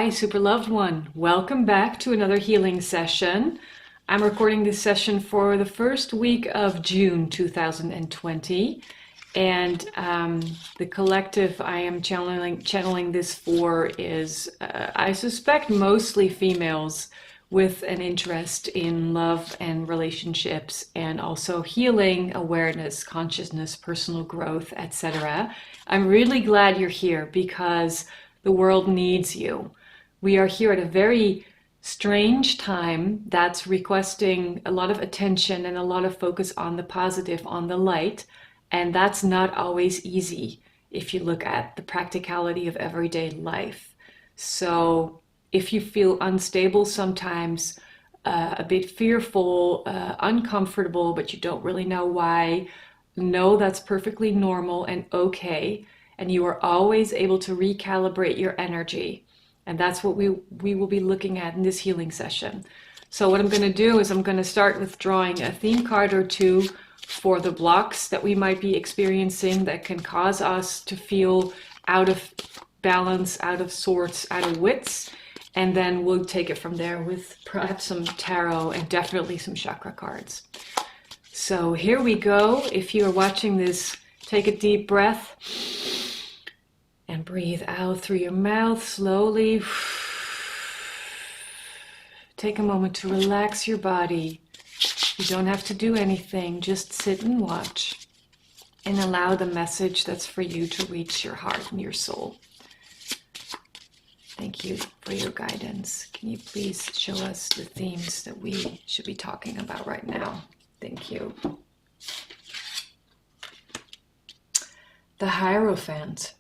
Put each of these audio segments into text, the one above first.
Hi, super loved one. Welcome back to another healing session. I'm recording this session for the first week of June 2020. And the collective I am channeling this for is, I suspect, mostly females with an interest in love and relationships and also healing, awareness, consciousness, personal growth, etc. I'm really glad you're here because the world needs you. We are here at a very strange time that's requesting a lot of attention and a lot of focus on the positive, on the light. And that's not always easy if you look at the practicality of everyday life. So if you feel unstable sometimes, a bit fearful, uncomfortable, but you don't really know why, know that's perfectly normal and okay. And you are always able to recalibrate your energy. And that's what we will be looking at in this healing session. So what I'm going to do is I'm going to start with drawing a theme card or two for the blocks that we might be experiencing that can cause us to feel out of balance, out of sorts, out of wits. And then we'll take it from there with perhaps some tarot and definitely some chakra cards. So here we go. If you are watching this, take a deep breath and breathe out through your mouth slowly. Take a moment to relax your body. You don't have to do anything, just sit and watch and allow the message that's for you to reach your heart and your soul. Thank you for your guidance. Can you please show us the themes that we should be talking about right now? Thank you. The Hierophant.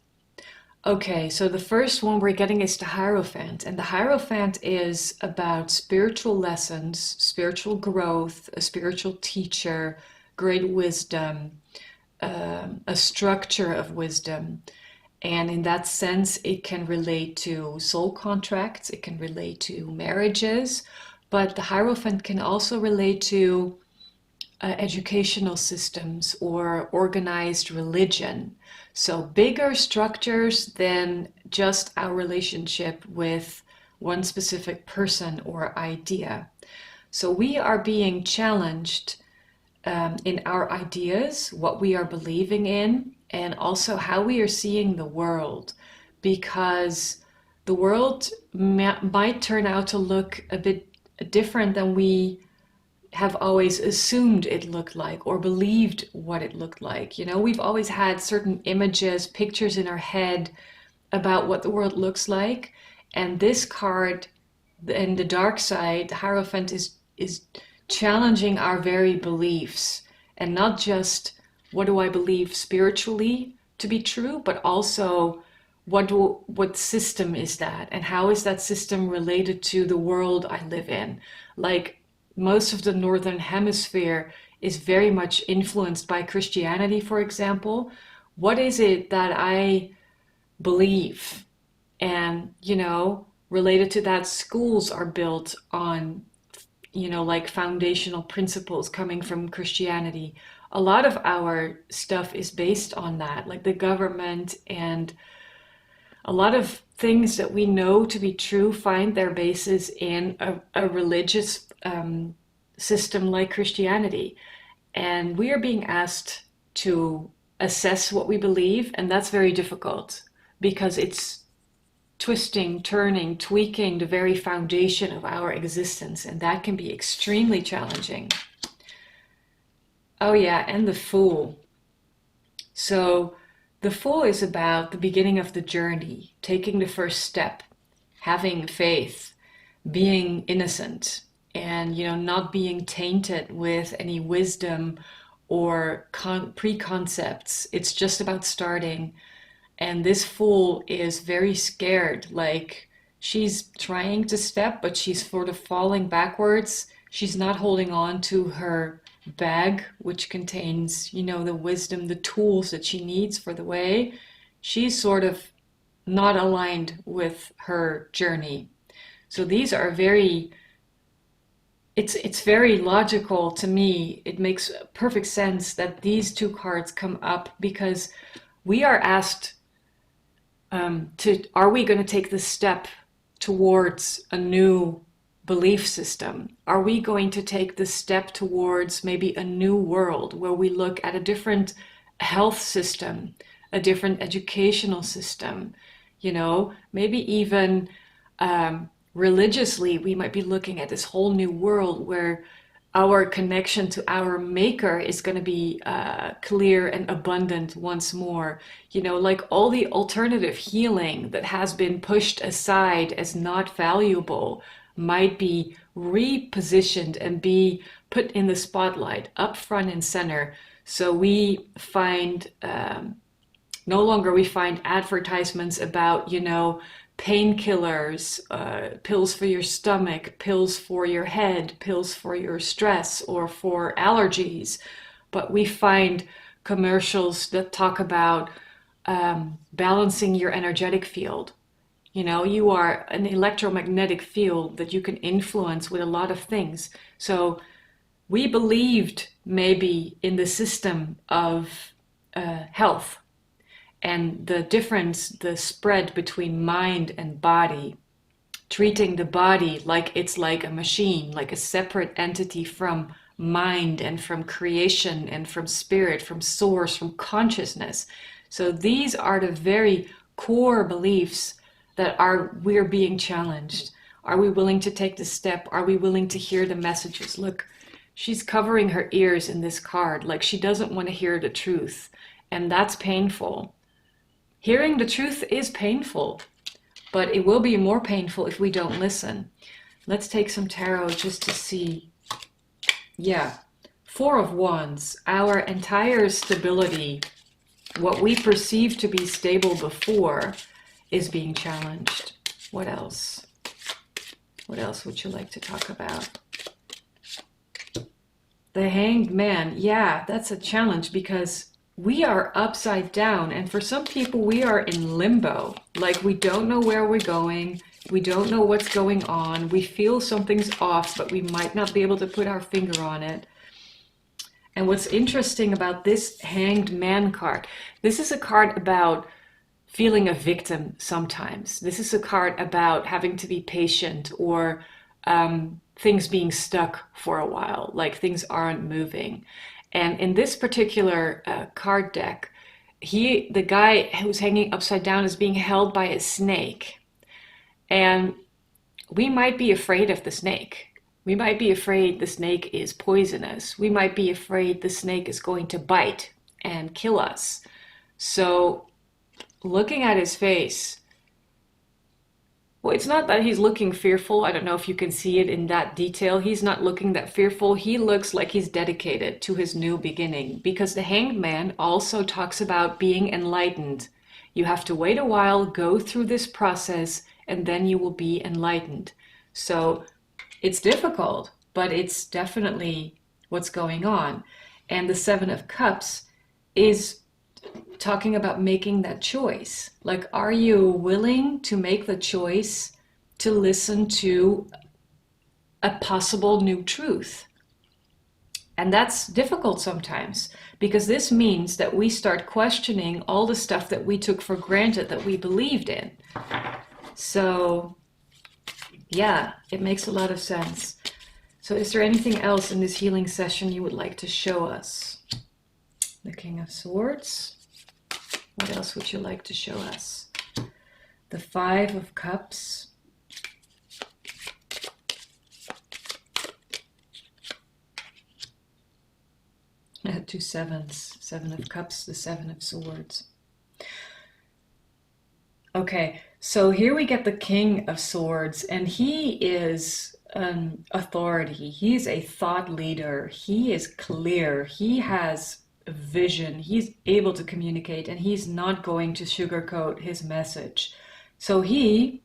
Okay, so the first one we're getting is the Hierophant. And the Hierophant is about spiritual lessons, spiritual growth, a spiritual teacher, great wisdom, a structure of wisdom. And in that sense, it can relate to soul contracts, it can relate to marriages, but the Hierophant can also relate to educational systems or organized religion. So bigger structures than just our relationship with one specific person or idea. So we are being challenged in our ideas, what we are believing in, and also how we are seeing the world, because the world might turn out to look a bit different than we have always assumed it looked like or believed what it looked like. You know, we've always had certain images, pictures in our head about what the world looks like. And this card, and the dark side, the Hierophant, is challenging our very beliefs. And not just what do I believe spiritually to be true, but also what system is that? And how is that system related to the world I live in? Like, most of the Northern Hemisphere is very much influenced by Christianity, for example. What is it that I believe? And, you know, related to that, schools are built on, you know, like foundational principles coming from Christianity. A lot of our stuff is based on that, like the government, and a lot of things that we know to be true find their basis in a religious system like Christianity. And we are being asked to assess what we believe, and that's very difficult because it's twisting, turning, tweaking the very foundation of our existence, and that can be extremely challenging. Oh yeah, and the Fool. So the Fool is about the beginning of the journey, taking the first step, having faith, being innocent, and, you know, not being tainted with any wisdom or preconcepts. It's just about starting. And this Fool is very scared, like she's trying to step, but she's sort of falling backwards. She's not holding on to her bag, which contains, you know, the wisdom, the tools that she needs for the way. She's sort of not aligned with her journey. So these are very, it's very logical to me. It makes perfect sense that these two cards come up because we are asked are we going to take the step towards a new belief system? Are we going to take the step towards maybe a new world where we look at a different health system, a different educational system, maybe even religiously, we might be looking at this whole new world where our connection to our maker is going to be clear and abundant once more. Like all the alternative healing that has been pushed aside as not valuable might be repositioned and be put in the spotlight, up front and center. So we find, no longer we find advertisements about, painkillers, pills for your stomach, pills for your head, pills for your stress or for allergies. But we find commercials that talk about balancing your energetic field. You are an electromagnetic field that you can influence with a lot of things. So we believed maybe in the system of health and the difference, the spread between mind and body, treating the body like it's like a machine, like a separate entity from mind and from creation and from spirit, from source, from consciousness. So these are the very core beliefs that we're being challenged. Are we willing to take the step? Are we willing to hear the messages? Look, she's covering her ears in this card, like she doesn't want to hear the truth. And that's painful. Hearing the truth is painful, but it will be more painful if we don't listen. Let's take some tarot just to see. Yeah, Four of Wands, our entire stability, what we perceive to be stable before, is being challenged. What else? What else would you like to talk about? The Hanged Man. Yeah, that's a challenge because we are upside down, and for some people we are in limbo. Like we don't know where we're going, we don't know what's going on, we feel something's off, but we might not be able to put our finger on it. And what's interesting about this Hanged Man card, this is a card about feeling a victim sometimes. This is a card about having to be patient or things being stuck for a while, like things aren't moving. And in this particular card deck, the guy who's hanging upside down is being held by a snake. And we might be afraid of the snake. We might be afraid the snake is poisonous. We might be afraid the snake is going to bite and kill us. So looking at his face, well, it's not that he's looking fearful. I don't know if you can see it in that detail. He's not looking that fearful. He looks like he's dedicated to his new beginning, because the Hanged Man also talks about being enlightened. You have to wait a while, go through this process, and then you will be enlightened. So it's difficult, but it's definitely what's going on. And the Seven of Cups is talking about making that choice. Like, are you willing to make the choice to listen to a possible new truth? And that's difficult sometimes, because this means that we start questioning all the stuff that we took for granted that we believed in. So yeah, it makes a lot of sense. So is there anything else in this healing session you would like to show us? The King of Swords. What else would you like to show us? The Five of Cups. Two sevens. Seven of Cups, the Seven of Swords. Okay, so here we get the King of Swords, and he is an authority. He's a thought leader. He is clear. He has vision. He's able to communicate, and he's not going to sugarcoat his message. So he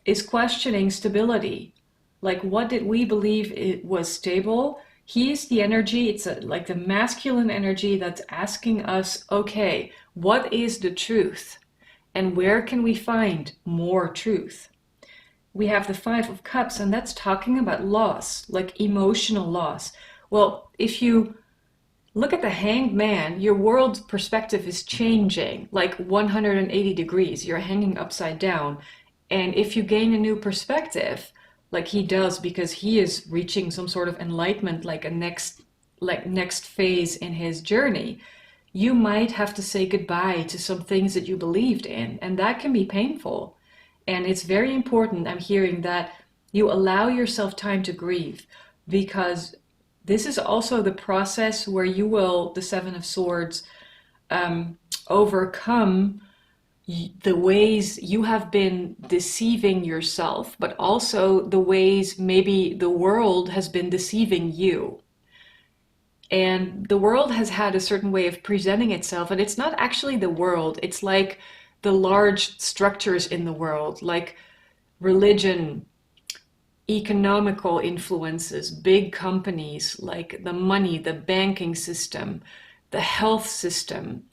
is questioning stability. Like, what did we believe it was stable? He's the energy, it's like the masculine energy that's asking us, okay, what is the truth? And where can we find more truth? We have the Five of Cups, and that's talking about loss, like emotional loss. Well, if you look at the Hanged Man, your world perspective is changing like 180 degrees. You're hanging upside down. And if you gain a new perspective, like he does, because he is reaching some sort of enlightenment, like a next phase in his journey, you might have to say goodbye to some things that you believed in, and that can be painful. And it's very important, I'm hearing, that you allow yourself time to grieve, because this is also the process where you will, the Seven of Swords, overcome the ways you have been deceiving yourself, but also the ways maybe the world has been deceiving you. And the world has had a certain way of presenting itself, and it's not actually the world. It's like the large structures in the world, like religion, economical influences, big companies, like the money, the banking system, the health system,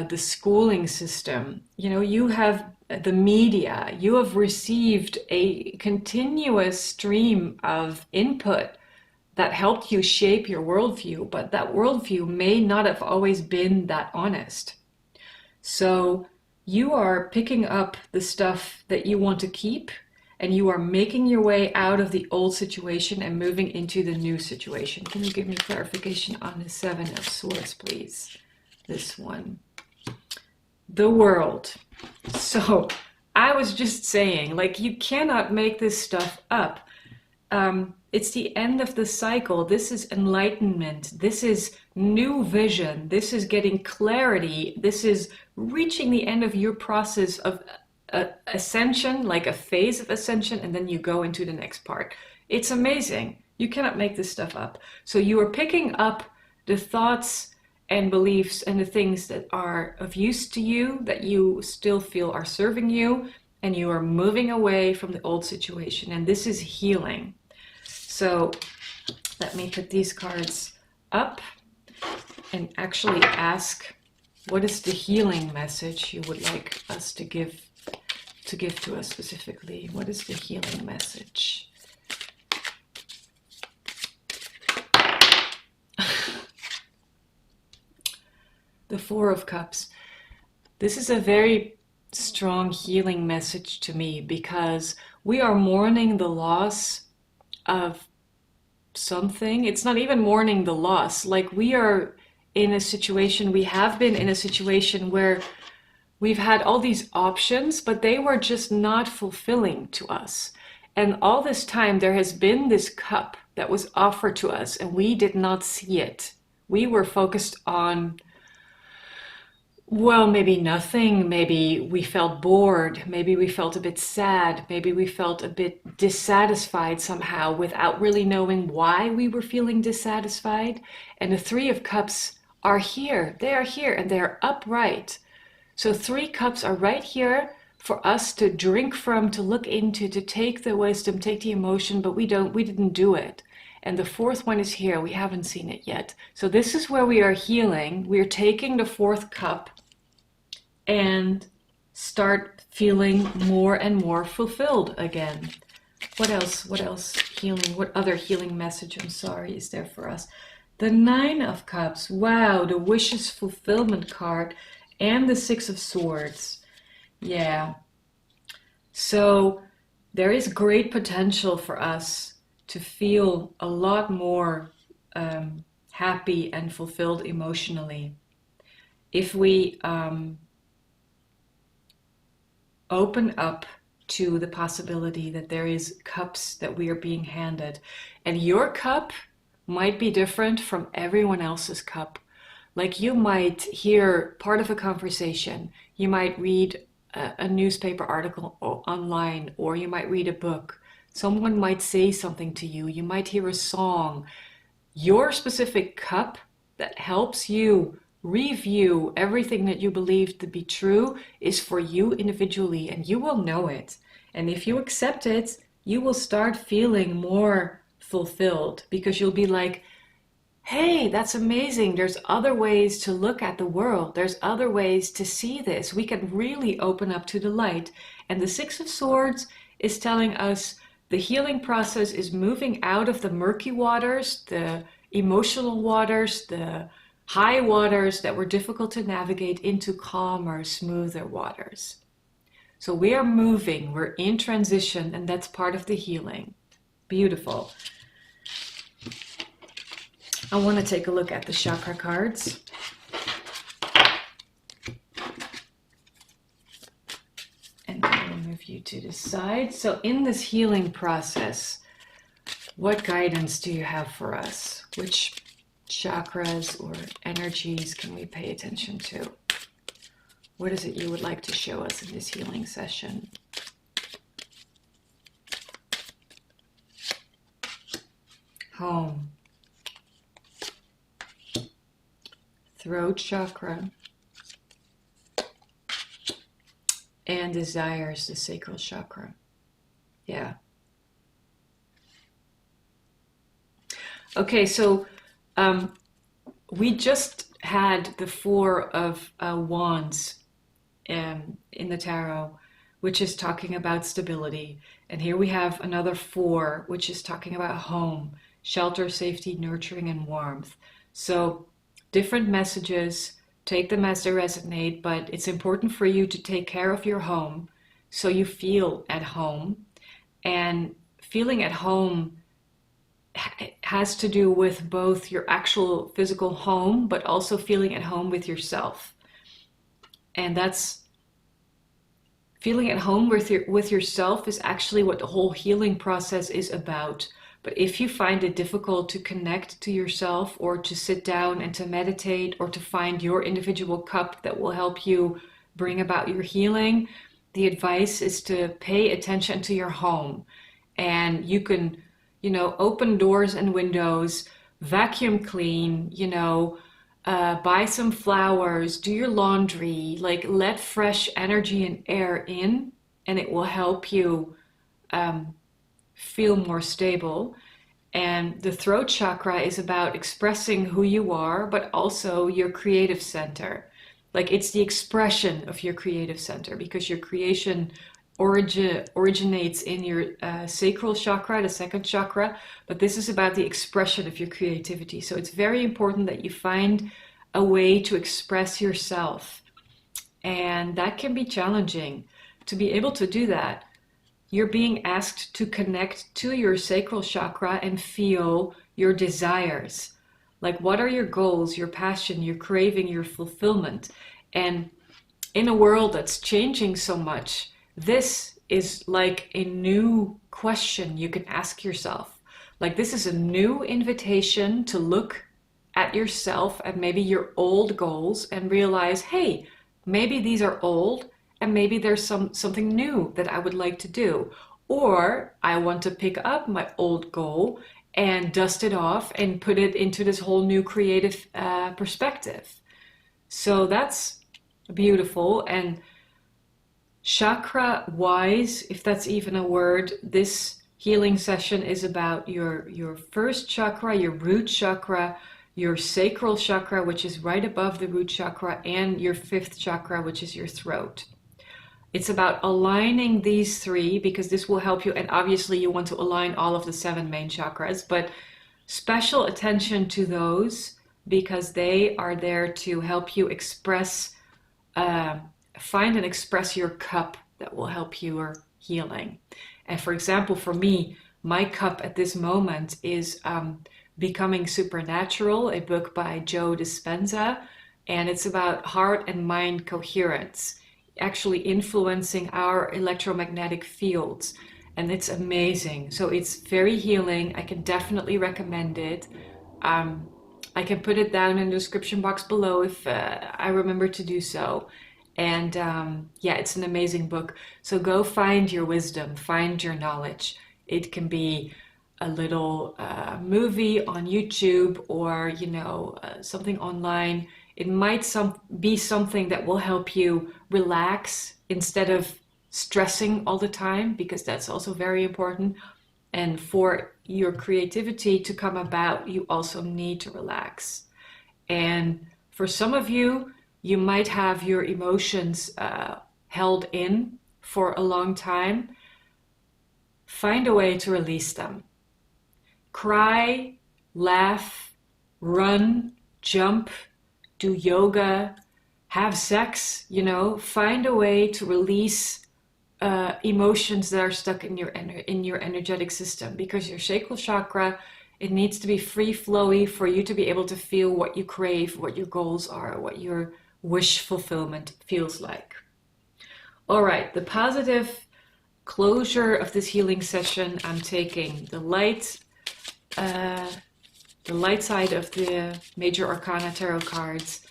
the schooling system. You know, you have the media, you have received a continuous stream of input that helped you shape your worldview, but that worldview may not have always been that honest. So you are picking up the stuff that you want to keep, and you are making your way out of the old situation and moving into the new situation. Can you give me clarification on the Seven of Swords, please? This one. The world. So I was just saying, like, you cannot make this stuff up. It's the end of the cycle. This is enlightenment. This is new vision. This is getting clarity. This is reaching the end of your process of ascension, like a phase of ascension, and then you go into the next part. It's amazing. You cannot make this stuff up. So you are picking up the thoughts and beliefs and the things that are of use to you, that you still feel are serving you, and you are moving away from the old situation. And this is healing. So let me put these cards up and actually ask, what is the healing message you would like us to give to us specifically? What is the healing message? The Four of Cups. This is a very strong healing message to me, because we are mourning the loss of something. It's not even mourning the loss. Like, we are in a situation, we have been in a situation where we've had all these options, but they were just not fulfilling to us. And all this time there has been this cup that was offered to us, and we did not see it. We were focused on, well, maybe nothing. Maybe we felt bored. Maybe we felt a bit sad. Maybe we felt a bit dissatisfied somehow without really knowing why we were feeling dissatisfied. And the Three of Cups are here. They are here, and they are upright. So 3 cups are right here for us to drink from, to look into, to take the wisdom, take the emotion, but we didn't do it. And the 4th one is here. We haven't seen it yet. So this is where we are healing. We're taking the 4th cup and start feeling more and more fulfilled again. What else? What else healing? What other healing message, I'm sorry, is there for us? The 9 of Cups. Wow, the wishes fulfillment card and the 6 of Swords. Yeah. So there is great potential for us to feel a lot more happy and fulfilled emotionally if we open up to the possibility that there is cups that we are being handed. And your cup might be different from everyone else's cup. Like, you might hear part of a conversation, you might read a newspaper article online, or you might read a book. Someone might say something to you, you might hear a song. Your specific cup that helps you review everything that you believe to be true is for you individually, and you will know it. And if you accept it, you will start feeling more fulfilled, because you'll be like, hey, that's amazing. There's other ways to look at the world. There's other ways to see this. We can really open up to the light. And the 6 of Swords is telling us the healing process is moving out of the murky waters, the emotional waters, the high waters that were difficult to navigate, into calmer, smoother waters. So we are moving, we're in transition, and that's part of the healing. Beautiful. I want to take a look at the chakra cards. And I'll move you to the side. So in this healing process, what guidance do you have for us? Which chakras or energies can we pay attention to? What is it you would like to show us in this healing session? Home. Throat chakra. And desires, the sacral chakra. Yeah. Okay, so we just had the Four of Wands in the tarot, which is talking about stability. And here we have another four, which is talking about home, shelter, safety, nurturing, and warmth. So different messages, take them as they resonate, but it's important for you to take care of your home so you feel at home. And feeling at home has to do with both your actual physical home, but also feeling at home with yourself. And that's feeling at home with yourself is actually what the whole healing process is about. But if you find it difficult to connect to yourself, or to sit down and to meditate, or to find your individual cup that will help you bring about your healing, the advice is to pay attention to your home. And you can, open doors and windows, vacuum clean, buy some flowers, do your laundry, like let fresh energy and air in, and it will help you feel more stable. And the throat chakra is about expressing who you are, but also your creative center. Like it's the expression of your creative center, because your creation originates in your sacral chakra, the second chakra, but this is about the expression of your creativity. So it's very important that you find a way to express yourself. And that can be challenging. To be able to do that, you're being asked to connect to your sacral chakra and feel your desires. Like, what are your goals, your passion, your craving, your fulfillment? And in a world that's changing so much, this is like a new question you can ask yourself. Like, this is a new invitation to look at yourself and maybe your old goals and realize, hey, maybe these are old and maybe there's something new that I would like to do. Or I want to pick up my old goal and dust it off and put it into this whole new creative perspective. So that's beautiful. And chakra wise, if that's even a word, this healing session is about your first chakra, your root chakra, your sacral chakra, which is right above the root chakra, and your fifth chakra, which is your throat. It's about aligning these three, because this will help you. And obviously you want to align all of the 7 main chakras, but special attention to those, because they are there to help you express, find and express your cup that will help your healing. And for example, for me, my cup at this moment is Becoming Supernatural, a book by Joe Dispenza. And it's about heart and mind coherence, actually influencing our electromagnetic fields. And it's amazing. So it's very healing. I can definitely recommend it. I can put it down in the description box below if I remember to do so. And yeah, it's an amazing book. So go find your wisdom, find your knowledge. It can be a little movie on YouTube, or something online. It might be something that will help you relax instead of stressing all the time, because that's also very important. And for your creativity to come about, you also need to relax. And for some of you, you might have your emotions held in for a long time. Find a way to release them. Cry, laugh, run, jump, do yoga, have sex, find a way to release emotions that are stuck in your energetic system, because your sacral chakra, it needs to be free flowy for you to be able to feel what you crave, what your goals are, what your wish fulfillment feels like. All right, the positive closure of this healing session, I'm taking the light side of the Major Arcana Tarot cards.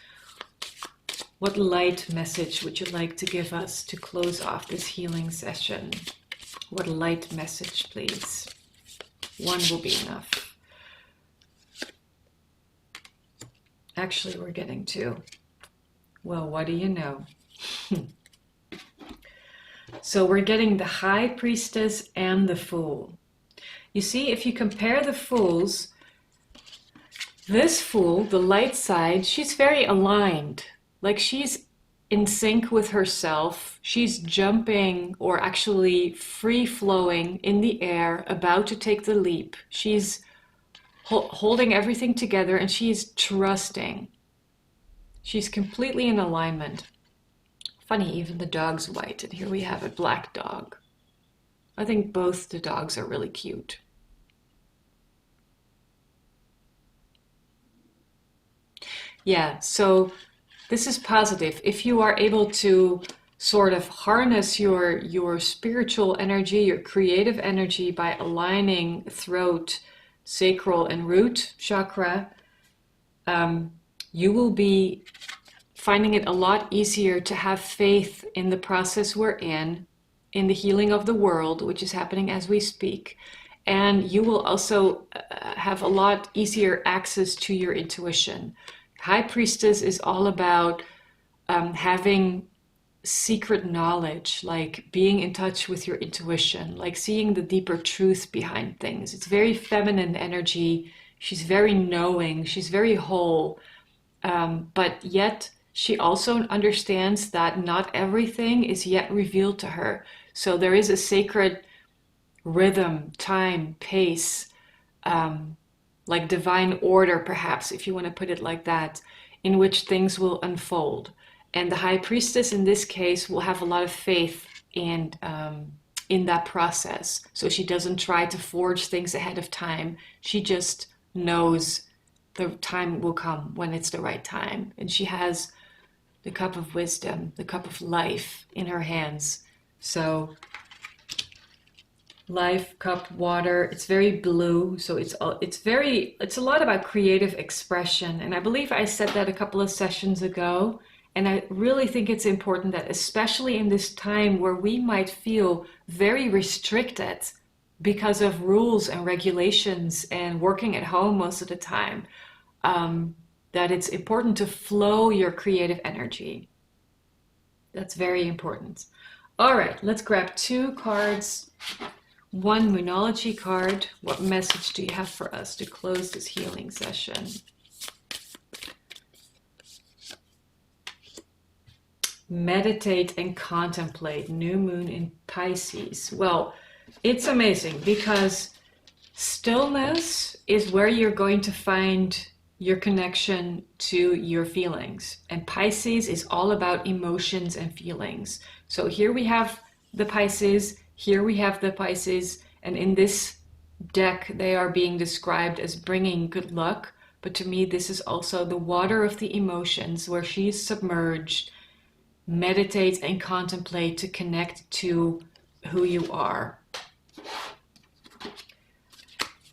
What light message would you like to give us to close off this healing session? What light message, please? One will be enough. Actually, we're getting two. Well, what do you know? So we're getting the High Priestess and the Fool. You see, if you compare the Fools, this Fool, the light side, she's very aligned. Like she's in sync with herself. She's jumping, or actually free flowing in the air, about to take the leap. She's holding everything together, and she's trusting. She's completely in alignment. Funny, even the dog's white, and here we have a black dog. I think both the dogs are really cute. Yeah, so this is positive. If you are able to sort of harness your spiritual energy, your creative energy, by aligning throat, sacral, and root chakra, you will be finding it a lot easier to have faith in the process we're in the healing of the world, which is happening as we speak. And you will also have a lot easier access to your intuition. High Priestess is all about having secret knowledge, like being in touch with your intuition, like seeing the deeper truth behind things. It's very feminine energy. She's very knowing. She's very whole. But yet she also understands that not everything is yet revealed to her. So there is a sacred rhythm, time, pace, like divine order, perhaps, if you want to put it like that, in which things will unfold. And the High Priestess in this case will have a lot of faith in that process. So she doesn't try to forge things ahead of time. She just knows the time will come when it's the right time. And she has the cup of wisdom, the cup of life in her hands. So life, cup, water, it's very blue. So it's a lot about creative expression. And I believe I said that a couple of sessions ago. And I really think it's important that, especially in this time where we might feel very restricted because of rules and regulations and working at home most of the time, that it's important to flow your creative energy. That's very important. All right, let's grab two cards. One Moonology card. What message do you have for us to close this healing session? Meditate and contemplate. New moon in Pisces. Well, it's amazing because stillness is where you're going to find your connection to your feelings. And Pisces is all about emotions and feelings. So here we have the Pisces, here we have the Pisces, and in this deck they are being described as bringing good luck. But to me, this is also the water of the emotions, where she's submerged. Meditate and contemplate to connect to who you are.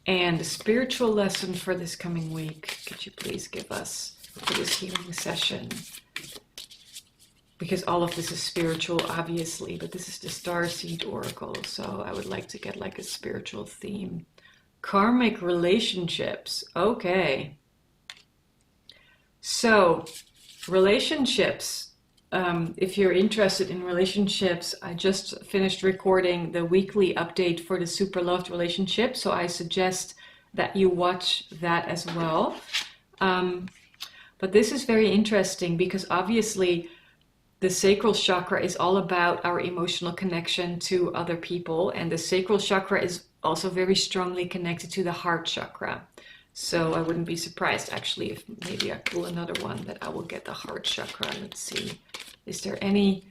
And the spiritual lesson for this coming week, could you please give us for this healing session? Because all of this is spiritual, obviously, but this is the Starseed Oracle, so I would like to get like a spiritual theme. Karmic relationships. Okay. So, relationships. If you're interested in relationships, I just finished recording the weekly update for the Super Loved Relationship, so I suggest that you watch that as well. But this is very interesting because obviously the sacral chakra is all about our emotional connection to other people, and the sacral chakra is also very strongly connected to the heart chakra. So I wouldn't be surprised, actually, if maybe I pull another one, that I will get the heart chakra. Let's see. Is there any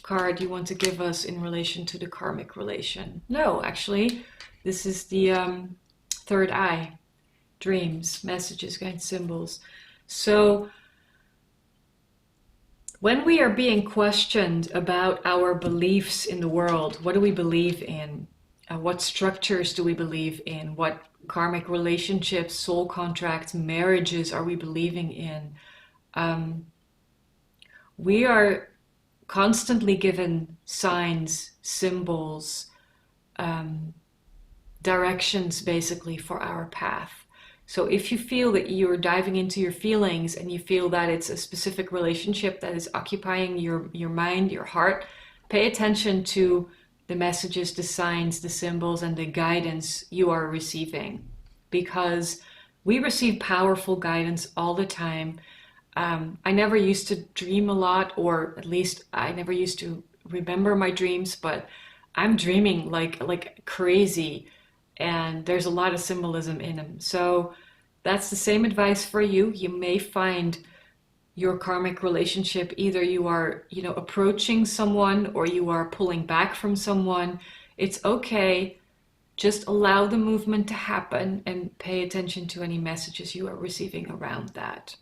card you want to give us in relation to the karmic relation? No, actually, this is the third eye. Dreams, messages, guidance, symbols. So when we are being questioned about our beliefs in the world, what do we believe in? What structures do we believe in? What karmic relationships, soul contracts, marriages are we believing in? We are constantly given signs, symbols, directions basically for our path. So if you feel that you're diving into your feelings and you feel that it's a specific relationship that is occupying your mind, your heart, pay attention to the messages, the signs, the symbols, and the guidance you are receiving. Because we receive powerful guidance all the time. I never used to dream a lot, or at least I never used to remember my dreams, but I'm dreaming like crazy, and there's a lot of symbolism in them. So that's the same advice for you. You may find your karmic relationship, either you are, approaching someone or you are pulling back from someone. It's okay. Just allow the movement to happen and pay attention to any messages you are receiving around that.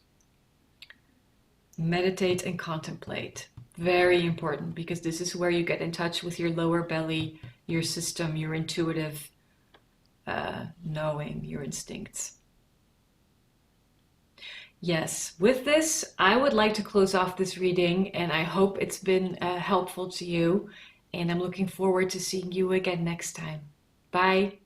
Meditate and contemplate. Very important, because this is where you get in touch with your lower belly, your system, your intuitive knowing, your instincts. Yes, with this, I would like to close off this reading, and I hope it's been helpful to you. And I'm looking forward to seeing you again next time. Bye.